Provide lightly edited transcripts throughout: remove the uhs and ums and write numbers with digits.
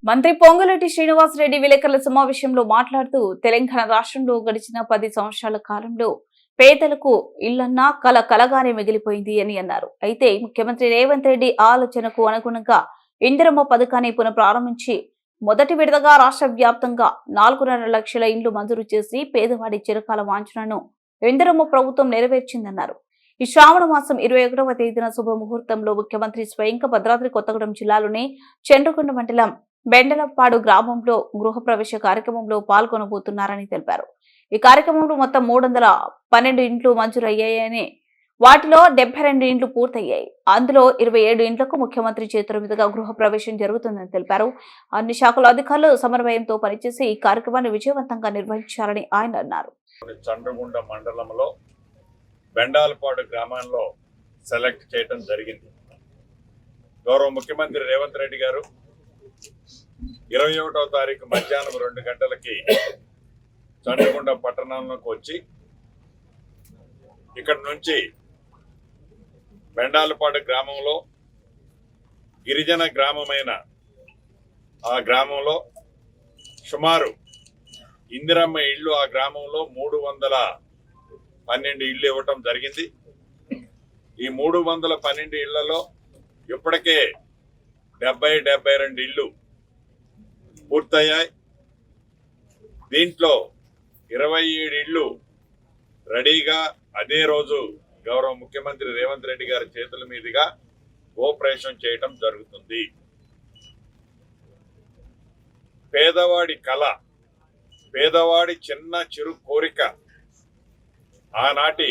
మంత్రి పొంగులేటి శ్రీనివాసరెడ్డి విలేకరుల సమావేశంలో మాట్లాడుతూ తెలంగాణ రాష్ట్రంలో గడిచిన 10 సంవత్సరాల కాలంలో పేదలకు ఇళ్లన్నా కలగానే మిగిలిపోయింది అని అన్నారు. అయితే ముఖ్యమంత్రి రేవంత్ రెడ్డి ఆలోచనకు అనుగుణంగా ఇందిరమ్మ పథకాన్ని పునఃప్రారంభించి మొదటి విడతగా రాష్ట్ర వ్యాప్తంగా 4.5 లక్షల ఇండ్లు మంజూరు చేసి పేదవాడి చిరకాల వాంఛనను ఇందిరమ్మ ప్రభుత్వం నెరవేర్చిందన్నారు. ఈ శ్రావణ మాసం 21వ తేదీన శుభముహూర్తంలో ముఖ్యమంత్రి స్వయంగా భద్రాద్రి కొత్తగూడెం జిల్లాలోని చండ్రకొండ మండలం బెండలపాడు గ్రామంలో గృహప్రవేశ కార్యక్రమంలో పాల్గొనబోతున్నారని తెలిపారు. ఈ కార్యక్రమంలో మొత్తం 312 ఇండ్లు మంజూరయ్యాయని, వాటిలో 72 ఇండ్లు పూర్తయ్యాయి. అందులో 27 ఇండ్లకు ముఖ్యమంత్రి చేతుల మీదుగా గృహప్రవేశం జరుగుతుందని తెలిపారు. అన్ని శాఖల అధికారులు సమన్వయంతో పనిచేసి ఈ కార్యక్రమాన్ని విజయవంతంగా నిర్వహించాలని ఆయన అన్నారు. చండ్రగుండ మండలంలో బెండాలపాడు గ్రామంలో సెలెక్ట్ చేయడం జరిగింది. గౌరవ ముఖ్యమంత్రి రేవంత్ రెడ్డి గారు 21వ తారీఖు మధ్యాహ్నం 2 గంటలకి చండ్రగుండ పట్టణంలోకి వచ్చి ఇక్కడ నుంచి బెండాలపాడు గ్రామంలో గిరిజన గ్రామమైన ఆ గ్రామంలో సుమారు ఇందిరమ్మ ఇళ్ళు ఆ గ్రామంలో 312 ఇళ్ళు ఇవ్వటం జరిగింది. ఈ 312 ఇళ్లలో ఇప్పటికే 72 ఇళ్ళు పూర్తయ్యాయి. దీంట్లో 27 ఇళ్ళు రెడీగా అదే రోజు గౌరవ ముఖ్యమంత్రి రేవంత్ రెడ్డి గారి చేతుల మీదుగా గృహప్రవేశం చేయటం జరుగుతుంది. పేదవాడి కళ, పేదవాడి చిన్న చిరు కోరిక ఆనాటి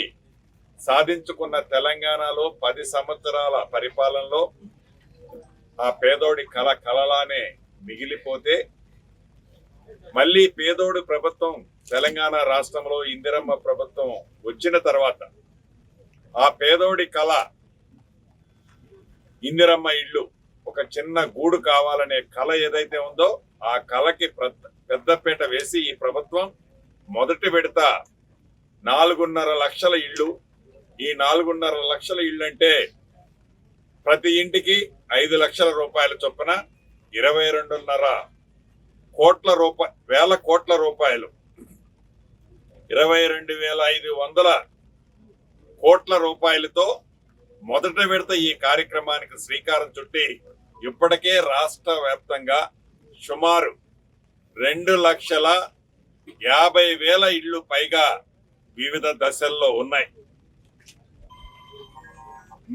సాధించుకున్న తెలంగాణలో 10 సంవత్సరాల పరిపాలనలో ఆ పేదోడి కళ కలలానే మిగిలిపోతే మళ్ళీ పేదోడి ప్రభుత్వం తెలంగాణ రాష్ట్రంలో ఇందిరమ్మ ప్రభుత్వం వచ్చిన తర్వాత ఆ పేదోడి కళ ఇందిరమ్మ ఇళ్ళు ఒక చిన్న గూడు కావాలనే కళ ఏదైతే ఉందో ఆ కళకి పెద్దపీట వేసి ఈ ప్రభుత్వం మొదటి విడత 4.5 లక్షల ఇళ్ళు. ఈ 4.5 లక్షల ఇళ్ళు అంటే ప్రతి ఇంటికి 5 లక్షల రూపాయల చొప్పున 22.5 వేల కోట్ల రూపాయలు 22,500 కోట్ల రూపాయలతో మొదటి విడత ఈ కార్యక్రమానికి శ్రీకారం చుట్టి ఇప్పటికే రాష్ట్ర వ్యాప్తంగా సుమారు 2,50,000 ఇళ్ళు పైగా వివిధ దశల్లో ఉన్నాయి.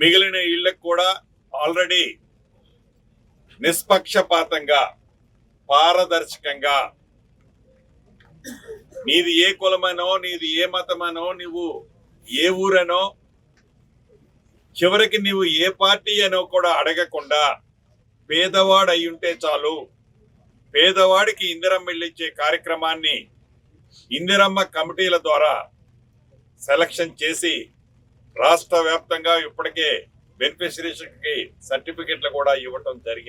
మిగిలిన ఇళ్లకు కూడా ఆల్రెడీ నిష్పక్షపాతంగా పారదర్శకంగా నీది ఏ కులమనో, నీది ఏ మతమనో, నువ్వు ఏ ఊరనో, చివరికి నువ్వు ఏ పార్టీ అనో కూడా అడగకుండా పేదవాడు అయ్యుంటే చాలు, పేదవాడికి ఇందిరమ్మ ఇల్లు ఇచ్చే కార్యక్రమాన్ని ఇందిరమ్మ కమిటీల ద్వారా సెలక్షన్ చేసి రాష్ట్ర వ్యాప్తంగా ఇప్పటికే బెనిఫిషరీస్కి సర్టిఫికెట్లు కూడా ఇవ్వటం జరిగింది.